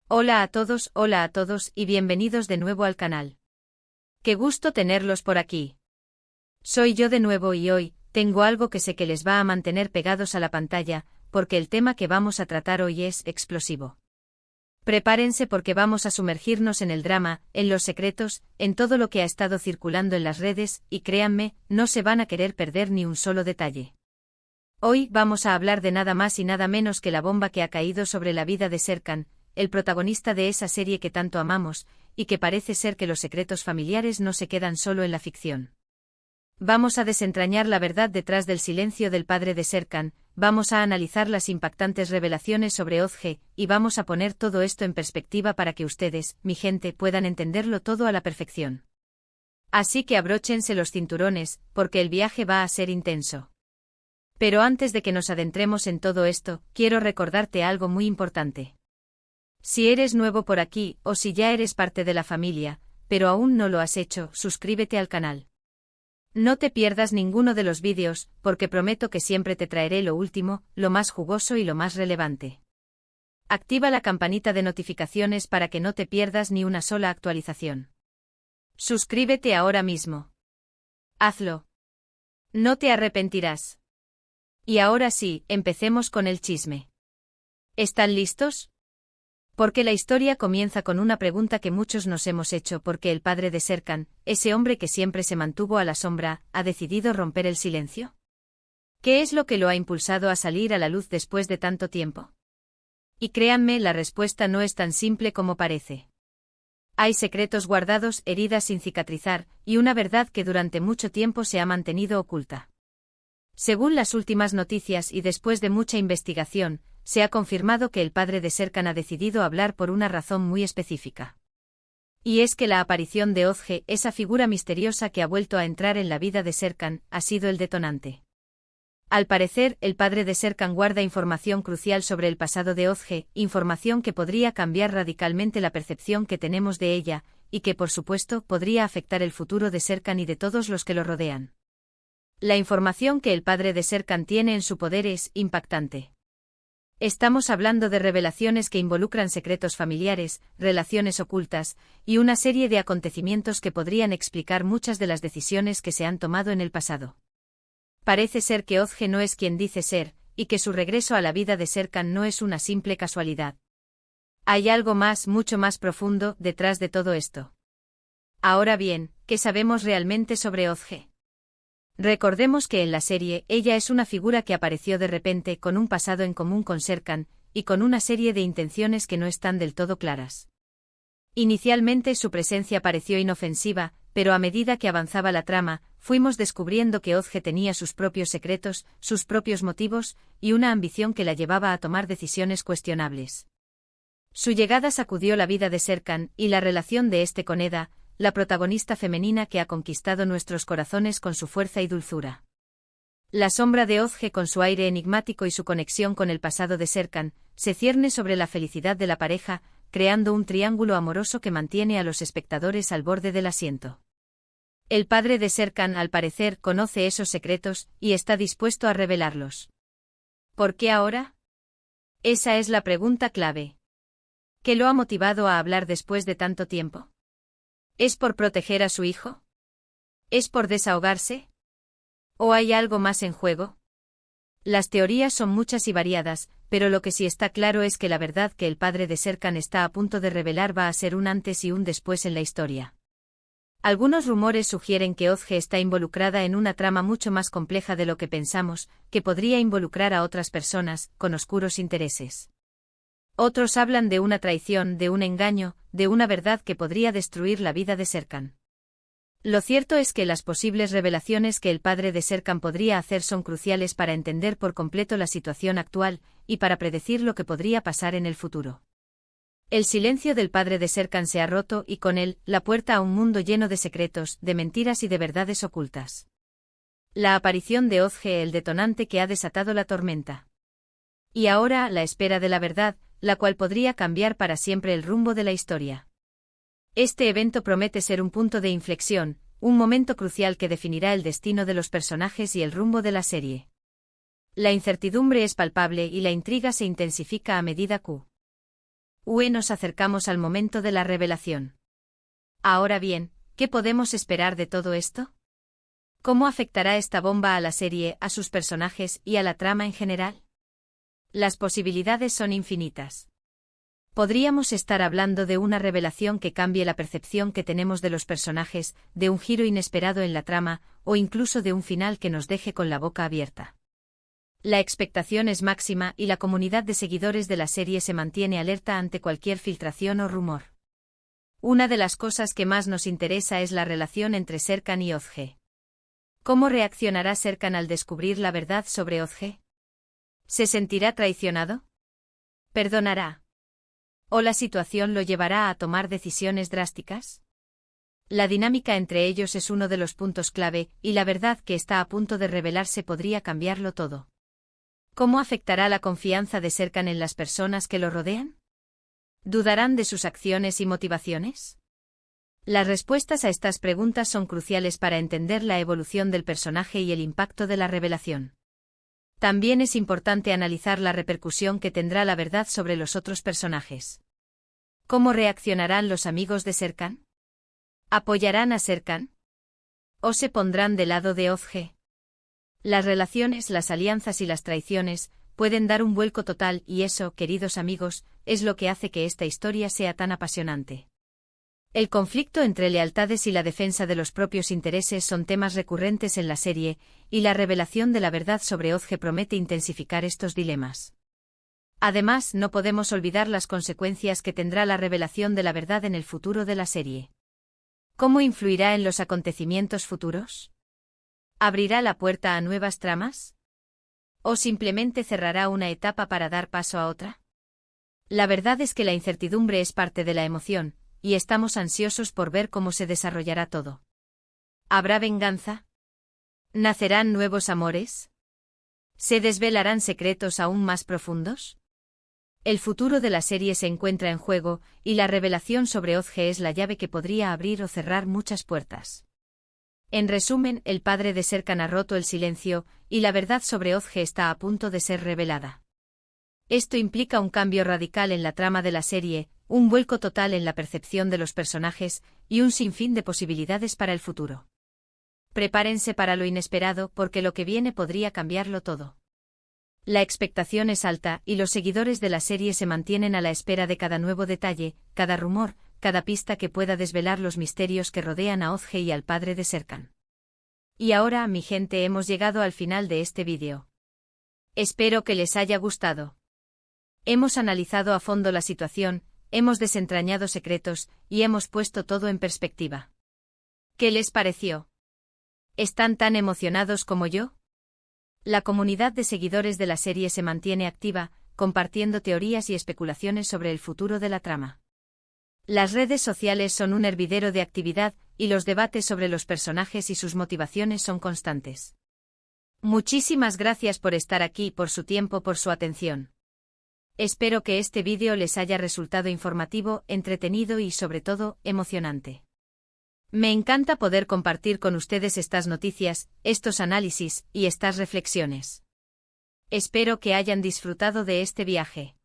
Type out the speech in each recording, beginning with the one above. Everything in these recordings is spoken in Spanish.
Hola a todos y bienvenidos de nuevo al canal. Qué gusto tenerlos por aquí. Soy yo de nuevo y hoy, tengo algo que sé que les va a mantener pegados a la pantalla, porque el tema que vamos a tratar hoy es explosivo. Prepárense porque vamos a sumergirnos en el drama, en los secretos, en todo lo que ha estado circulando en las redes, y créanme, no se van a querer perder ni un solo detalle. Hoy vamos a hablar de nada más y nada menos que la bomba que ha caído sobre la vida de Serkan, el protagonista de esa serie que tanto amamos, y que parece ser que los secretos familiares no se quedan solo en la ficción. Vamos a desentrañar la verdad detrás del silencio del padre de Serkan, vamos a analizar las impactantes revelaciones sobre Ozge, y vamos a poner todo esto en perspectiva para que ustedes, mi gente, puedan entenderlo todo a la perfección. Así que abróchense los cinturones, porque el viaje va a ser intenso. Pero antes de que nos adentremos en todo esto, quiero recordarte algo muy importante. Si eres nuevo por aquí, o si ya eres parte de la familia, pero aún no lo has hecho, suscríbete al canal. No te pierdas ninguno de los vídeos, porque prometo que siempre te traeré lo último, lo más jugoso y lo más relevante. Activa la campanita de notificaciones para que no te pierdas ni una sola actualización. Suscríbete ahora mismo. Hazlo. No te arrepentirás. Y ahora sí, empecemos con el chisme. ¿Están listos? Porque la historia comienza con una pregunta que muchos nos hemos hecho porque el padre de Serkan, ese hombre que siempre se mantuvo a la sombra, ¿ha decidido romper el silencio? ¿Qué es lo que lo ha impulsado a salir a la luz después de tanto tiempo? Y créanme, la respuesta no es tan simple como parece. Hay secretos guardados, heridas sin cicatrizar, y una verdad que durante mucho tiempo se ha mantenido oculta. Según las últimas noticias y después de mucha investigación, se ha confirmado que el padre de Serkan ha decidido hablar por una razón muy específica. Y es que la aparición de Ozge, esa figura misteriosa que ha vuelto a entrar en la vida de Serkan, ha sido el detonante. Al parecer, el padre de Serkan guarda información crucial sobre el pasado de Ozge, información que podría cambiar radicalmente la percepción que tenemos de ella, y que por supuesto podría afectar el futuro de Serkan y de todos los que lo rodean. La información que el padre de Serkan tiene en su poder es impactante. Estamos hablando de revelaciones que involucran secretos familiares, relaciones ocultas, y una serie de acontecimientos que podrían explicar muchas de las decisiones que se han tomado en el pasado. Parece ser que Ozge no es quien dice ser, y que su regreso a la vida de Serkan no es una simple casualidad. Hay algo más, mucho más profundo, detrás de todo esto. Ahora bien, ¿qué sabemos realmente sobre Ozge? Recordemos que en la serie, ella es una figura que apareció de repente con un pasado en común con Serkan, y con una serie de intenciones que no están del todo claras. Inicialmente su presencia pareció inofensiva, pero a medida que avanzaba la trama, fuimos descubriendo que Ozge tenía sus propios secretos, sus propios motivos, y una ambición que la llevaba a tomar decisiones cuestionables. Su llegada sacudió la vida de Serkan, y la relación de este con Eda, la protagonista femenina que ha conquistado nuestros corazones con su fuerza y dulzura. La sombra de Ozge con su aire enigmático y su conexión con el pasado de Serkan, se cierne sobre la felicidad de la pareja, creando un triángulo amoroso que mantiene a los espectadores al borde del asiento. El padre de Serkan, al parecer, conoce esos secretos, y está dispuesto a revelarlos. ¿Por qué ahora? Esa es la pregunta clave. ¿Qué lo ha motivado a hablar después de tanto tiempo? ¿Es por proteger a su hijo? ¿Es por desahogarse? ¿O hay algo más en juego? Las teorías son muchas y variadas, pero lo que sí está claro es que la verdad que el padre de Serkan está a punto de revelar va a ser un antes y un después en la historia. Algunos rumores sugieren que Ozge está involucrada en una trama mucho más compleja de lo que pensamos, que podría involucrar a otras personas, con oscuros intereses. Otros hablan de una traición, de un engaño, de una verdad que podría destruir la vida de Serkan. Lo cierto es que las posibles revelaciones que el padre de Serkan podría hacer son cruciales para entender por completo la situación actual, y para predecir lo que podría pasar en el futuro. El silencio del padre de Serkan se ha roto y con él, la puerta a un mundo lleno de secretos, de mentiras y de verdades ocultas. La aparición de Ozge, el detonante que ha desatado la tormenta. Y ahora, la espera de la verdad, la cual podría cambiar para siempre el rumbo de la historia. Este evento promete ser un punto de inflexión, un momento crucial que definirá el destino de los personajes y el rumbo de la serie. La incertidumbre es palpable y la intriga se intensifica a medida que Nos acercamos al momento de la revelación. Ahora bien, ¿qué podemos esperar de todo esto? ¿Cómo afectará esta bomba a la serie, a sus personajes y a la trama en general? Las posibilidades son infinitas. Podríamos estar hablando de una revelación que cambie la percepción que tenemos de los personajes, de un giro inesperado en la trama, o incluso de un final que nos deje con la boca abierta. La expectación es máxima y la comunidad de seguidores de la serie se mantiene alerta ante cualquier filtración o rumor. Una de las cosas que más nos interesa es la relación entre Serkan y Ozge. ¿Cómo reaccionará Serkan al descubrir la verdad sobre Ozge? ¿Se sentirá traicionado? ¿Perdonará? ¿O la situación lo llevará a tomar decisiones drásticas? La dinámica entre ellos es uno de los puntos clave, y la verdad que está a punto de revelarse podría cambiarlo todo. ¿Cómo afectará la confianza de Serkan en las personas que lo rodean? ¿Dudarán de sus acciones y motivaciones? Las respuestas a estas preguntas son cruciales para entender la evolución del personaje y el impacto de la revelación. También es importante analizar la repercusión que tendrá la verdad sobre los otros personajes. ¿Cómo reaccionarán los amigos de Serkan? ¿Apoyarán a Serkan? ¿O se pondrán del lado de Ozge? Las relaciones, las alianzas y las traiciones pueden dar un vuelco total y eso, queridos amigos, es lo que hace que esta historia sea tan apasionante. El conflicto entre lealtades y la defensa de los propios intereses son temas recurrentes en la serie, y la revelación de la verdad sobre Ozge promete intensificar estos dilemas. Además, no podemos olvidar las consecuencias que tendrá la revelación de la verdad en el futuro de la serie. ¿Cómo influirá en los acontecimientos futuros? ¿Abrirá la puerta a nuevas tramas? ¿O simplemente cerrará una etapa para dar paso a otra? La verdad es que la incertidumbre es parte de la emoción, y estamos ansiosos por ver cómo se desarrollará todo. ¿Habrá venganza? ¿Nacerán nuevos amores? ¿Se desvelarán secretos aún más profundos? El futuro de la serie se encuentra en juego, y la revelación sobre Ozge es la llave que podría abrir o cerrar muchas puertas. En resumen, el padre de Serkan ha roto el silencio, y la verdad sobre Ozge está a punto de ser revelada. Esto implica un cambio radical en la trama de la serie, un vuelco total en la percepción de los personajes, y un sinfín de posibilidades para el futuro. Prepárense para lo inesperado porque lo que viene podría cambiarlo todo. La expectación es alta y los seguidores de la serie se mantienen a la espera de cada nuevo detalle, cada rumor, cada pista que pueda desvelar los misterios que rodean a Ozge y al padre de Serkan. Y ahora, mi gente, hemos llegado al final de este vídeo. Espero que les haya gustado. Hemos analizado a fondo la situación, hemos desentrañado secretos, y hemos puesto todo en perspectiva. ¿Qué les pareció? ¿Están tan emocionados como yo? La comunidad de seguidores de la serie se mantiene activa, compartiendo teorías y especulaciones sobre el futuro de la trama. Las redes sociales son un hervidero de actividad, y los debates sobre los personajes y sus motivaciones son constantes. Muchísimas gracias por estar aquí, por su tiempo, por su atención. Espero que este vídeo les haya resultado informativo, entretenido y sobre todo, emocionante. Me encanta poder compartir con ustedes estas noticias, estos análisis y estas reflexiones. Espero que hayan disfrutado de este viaje.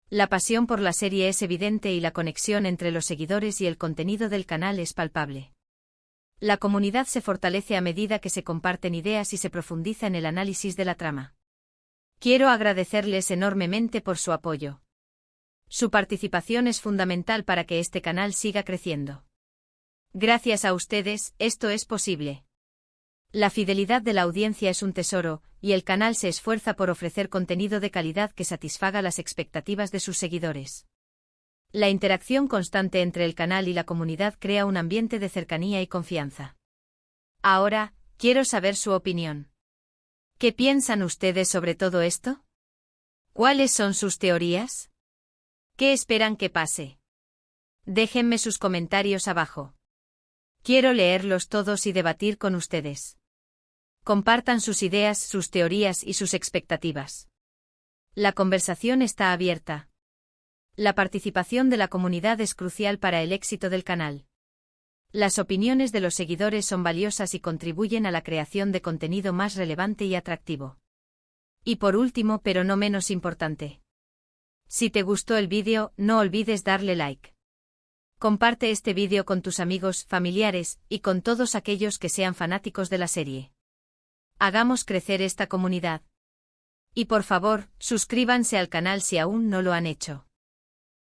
La pasión por la serie es evidente y la conexión entre los seguidores y el contenido del canal es palpable. La comunidad se fortalece a medida que se comparten ideas y se profundiza en el análisis de la trama. Quiero agradecerles enormemente por su apoyo. Su participación es fundamental para que este canal siga creciendo. Gracias a ustedes, esto es posible. La fidelidad de la audiencia es un tesoro, y el canal se esfuerza por ofrecer contenido de calidad que satisfaga las expectativas de sus seguidores. La interacción constante entre el canal y la comunidad crea un ambiente de cercanía y confianza. Ahora, quiero saber su opinión. ¿Qué piensan ustedes sobre todo esto? ¿Cuáles son sus teorías? ¿Qué esperan que pase? Déjenme sus comentarios abajo. Quiero leerlos todos y debatir con ustedes. Compartan sus ideas, sus teorías y sus expectativas. La conversación está abierta. La participación de la comunidad es crucial para el éxito del canal. Las opiniones de los seguidores son valiosas y contribuyen a la creación de contenido más relevante y atractivo. Y por último, pero no menos importante. Si te gustó el vídeo, no olvides darle like. Comparte este vídeo con tus amigos, familiares, y con todos aquellos que sean fanáticos de la serie. Hagamos crecer esta comunidad. Y por favor, suscríbanse al canal si aún no lo han hecho.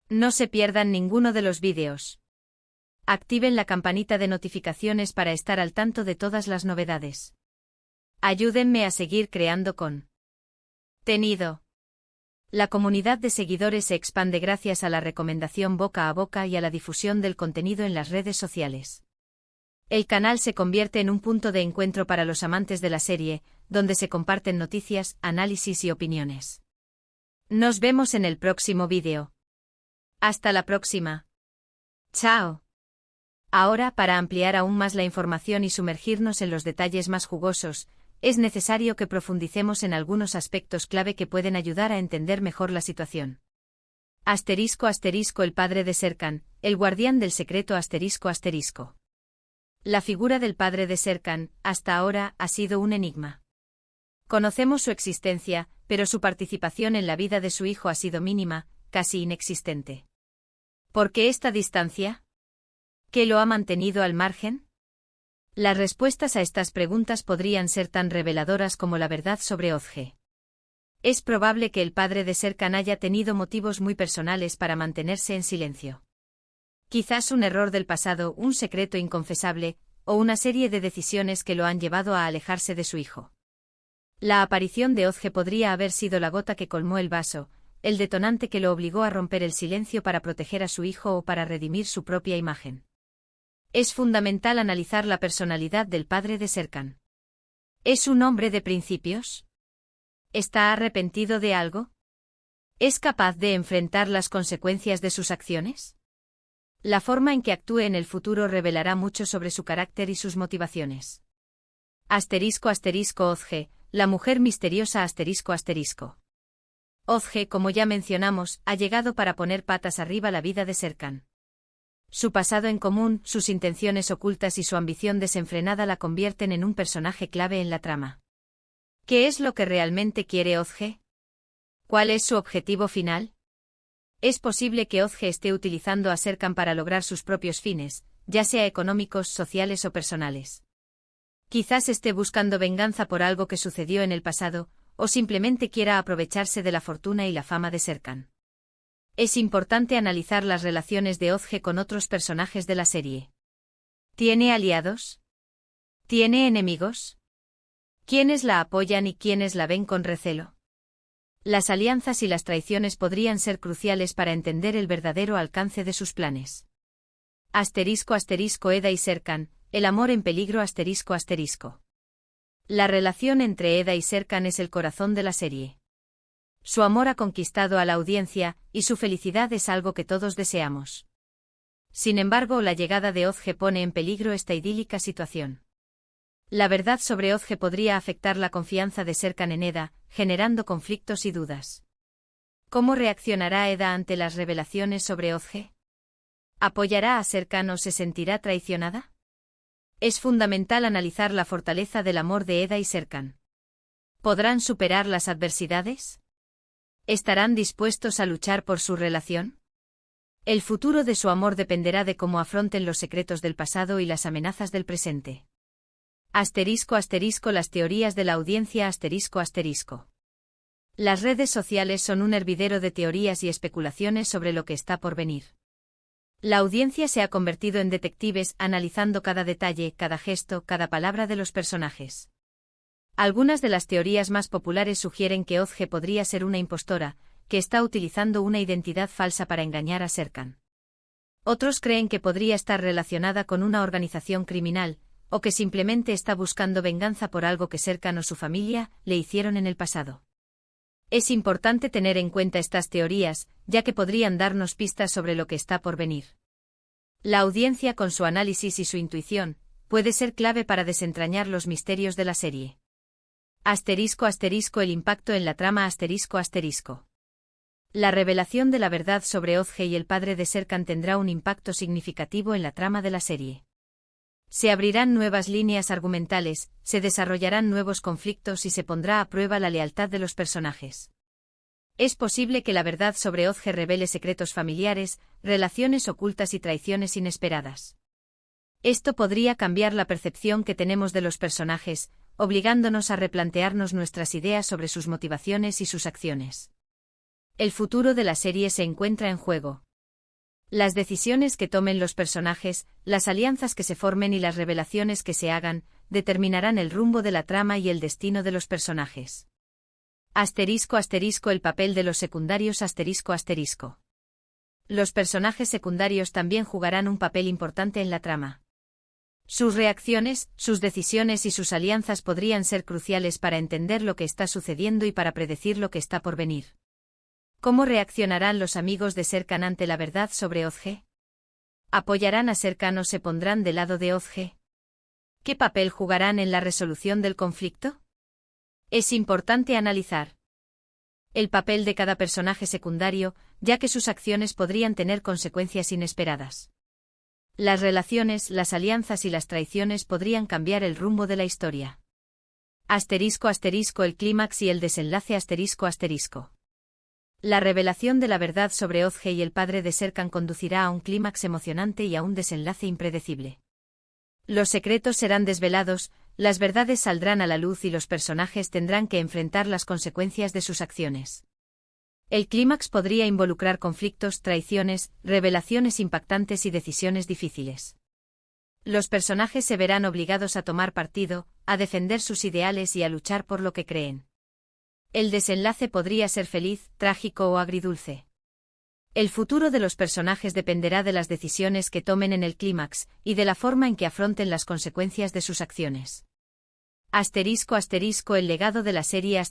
No se pierdan ninguno de los vídeos. Activen la campanita de notificaciones para estar al tanto de todas las novedades. Ayúdenme a seguir creando contenido. La comunidad de seguidores se expande gracias a la recomendación boca a boca y a la difusión del contenido en las redes sociales. El canal se convierte en un punto de encuentro para los amantes de la serie, donde se comparten noticias, análisis y opiniones. Nos vemos en el próximo vídeo. Hasta la próxima. Chao. Ahora, para ampliar aún más la información y sumergirnos en los detalles más jugosos, es necesario que profundicemos en algunos aspectos clave que pueden ayudar a entender mejor la situación. El padre de Serkan, el guardián del secreto ***. La figura del padre de Serkan, hasta ahora, ha sido un enigma. Conocemos su existencia, pero su participación en la vida de su hijo ha sido mínima, casi inexistente. ¿Por qué esta distancia? ¿Qué lo ha mantenido al margen? Las respuestas a estas preguntas podrían ser tan reveladoras como la verdad sobre Özge. Es probable que el padre de Serkan haya tenido motivos muy personales para mantenerse en silencio. Quizás un error del pasado, un secreto inconfesable, o una serie de decisiones que lo han llevado a alejarse de su hijo. La aparición de Özge podría haber sido la gota que colmó el vaso, el detonante que lo obligó a romper el silencio para proteger a su hijo o para redimir su propia imagen. Es fundamental analizar la personalidad del padre de Serkan. ¿Es un hombre de principios? ¿Está arrepentido de algo? ¿Es capaz de enfrentar las consecuencias de sus acciones? La forma en que actúe en el futuro revelará mucho sobre su carácter y sus motivaciones. Özge, la mujer misteriosa Özge, como ya mencionamos, ha llegado para poner patas arriba la vida de Serkan. Su pasado en común, sus intenciones ocultas y su ambición desenfrenada la convierten en un personaje clave en la trama. ¿Qué es lo que realmente quiere Özge? ¿Cuál es su objetivo final? Es posible que Özge esté utilizando a Serkan para lograr sus propios fines, ya sea económicos, sociales o personales. Quizás esté buscando venganza por algo que sucedió en el pasado, o simplemente quiera aprovecharse de la fortuna y la fama de Serkan. Es importante analizar las relaciones de Özge con otros personajes de la serie. ¿Tiene aliados? ¿Tiene enemigos? ¿Quiénes la apoyan y quiénes la ven con recelo? Las alianzas y las traiciones podrían ser cruciales para entender el verdadero alcance de sus planes. Eda y Serkan, el amor en peligro ***. La relación entre Eda y Serkan es el corazón de la serie. Su amor ha conquistado a la audiencia, y su felicidad es algo que todos deseamos. Sin embargo, la llegada de Özge pone en peligro esta idílica situación. La verdad sobre Özge podría afectar la confianza de Serkan en Eda, generando conflictos y dudas. ¿Cómo reaccionará Eda ante las revelaciones sobre Özge? ¿Apoyará a Serkan o se sentirá traicionada? Es fundamental analizar la fortaleza del amor de Eda y Serkan. ¿Podrán superar las adversidades? ¿Estarán dispuestos a luchar por su relación? El futuro de su amor dependerá de cómo afronten los secretos del pasado y las amenazas del presente. Las teorías de la audiencia ***. Las redes sociales son un hervidero de teorías y especulaciones sobre lo que está por venir. La audiencia se ha convertido en detectives analizando cada detalle, cada gesto, cada palabra de los personajes. Algunas de las teorías más populares sugieren que Özge podría ser una impostora, que está utilizando una identidad falsa para engañar a Serkan. Otros creen que podría estar relacionada con una organización criminal, o que simplemente está buscando venganza por algo que Serkan o su familia le hicieron en el pasado. Es importante tener en cuenta estas teorías, ya que podrían darnos pistas sobre lo que está por venir. La audiencia, con su análisis y su intuición, puede ser clave para desentrañar los misterios de la serie. El impacto en la trama ***. La revelación de la verdad sobre Özge y el padre de Serkan tendrá un impacto significativo en la trama de la serie. Se abrirán nuevas líneas argumentales, se desarrollarán nuevos conflictos y se pondrá a prueba la lealtad de los personajes. Es posible que la verdad sobre Ozge revele secretos familiares, relaciones ocultas y traiciones inesperadas. Esto podría cambiar la percepción que tenemos de los personajes, obligándonos a replantearnos nuestras ideas sobre sus motivaciones y sus acciones. El futuro de la serie se encuentra en juego. Las decisiones que tomen los personajes, las alianzas que se formen y las revelaciones que se hagan, determinarán el rumbo de la trama y el destino de los personajes. El papel de los secundarios Los personajes secundarios también jugarán un papel importante en la trama. Sus reacciones, sus decisiones y sus alianzas podrían ser cruciales para entender lo que está sucediendo y para predecir lo que está por venir. ¿Cómo reaccionarán los amigos de Serkan ante la verdad sobre Ozge? ¿Apoyarán a Serkan o se pondrán del lado de Ozge? ¿Qué papel jugarán en la resolución del conflicto? Es importante analizar el papel de cada personaje secundario, ya que sus acciones podrían tener consecuencias inesperadas. Las relaciones, las alianzas y las traiciones podrían cambiar el rumbo de la historia. El clímax y el desenlace La revelación de la verdad sobre Ozge y el padre de Serkan conducirá a un clímax emocionante y a un desenlace impredecible. Los secretos serán desvelados, las verdades saldrán a la luz y los personajes tendrán que enfrentar las consecuencias de sus acciones. El clímax podría involucrar conflictos, traiciones, revelaciones impactantes y decisiones difíciles. Los personajes se verán obligados a tomar partido, a defender sus ideales y a luchar por lo que creen. El desenlace podría ser feliz, trágico o agridulce. El futuro de los personajes dependerá de las decisiones que tomen en el clímax, y de la forma en que afronten las consecuencias de sus acciones. El legado de la serie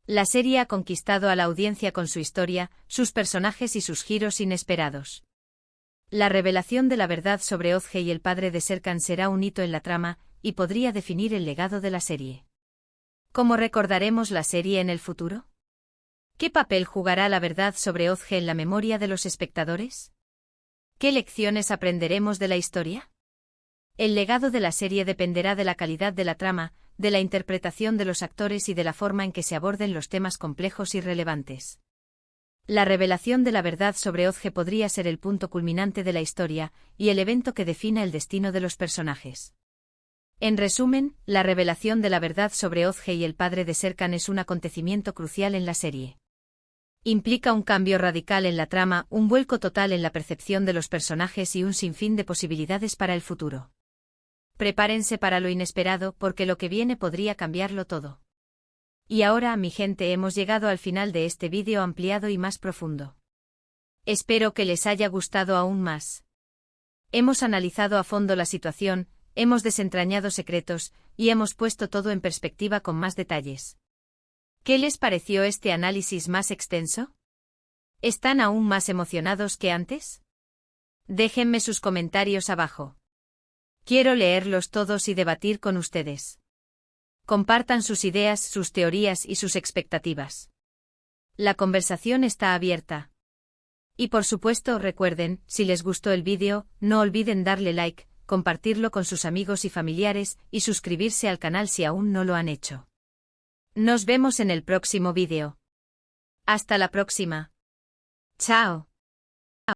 La serie ha conquistado a la audiencia con su historia, sus personajes y sus giros inesperados. La revelación de la verdad sobre Ozge y el padre de Serkan será un hito en la trama, y podría definir el legado de la serie. ¿Cómo recordaremos la serie en el futuro? ¿Qué papel jugará la verdad sobre Ozge en la memoria de los espectadores? ¿Qué lecciones aprenderemos de la historia? El legado de la serie dependerá de la calidad de la trama, de la interpretación de los actores y de la forma en que se aborden los temas complejos y relevantes. La revelación de la verdad sobre Ozge podría ser el punto culminante de la historia, y el evento que defina el destino de los personajes. En resumen, la revelación de la verdad sobre Ozge y el padre de Serkan es un acontecimiento crucial en la serie. Implica un cambio radical en la trama, un vuelco total en la percepción de los personajes y un sinfín de posibilidades para el futuro. Prepárense para lo inesperado, porque lo que viene podría cambiarlo todo. Y ahora, mi gente, hemos llegado al final de este vídeo ampliado y más profundo. Espero que les haya gustado aún más. Hemos analizado a fondo la situación, hemos desentrañado secretos, y hemos puesto todo en perspectiva con más detalles. ¿Qué les pareció este análisis más extenso? ¿Están aún más emocionados que antes? Déjenme sus comentarios abajo. Quiero leerlos todos y debatir con ustedes. Compartan sus ideas, sus teorías y sus expectativas. La conversación está abierta. Y por supuesto, recuerden, si les gustó el vídeo, no olviden darle like, compartirlo con sus amigos y familiares, y suscribirse al canal si aún no lo han hecho. Nos vemos en el próximo vídeo. Hasta la próxima. Chao.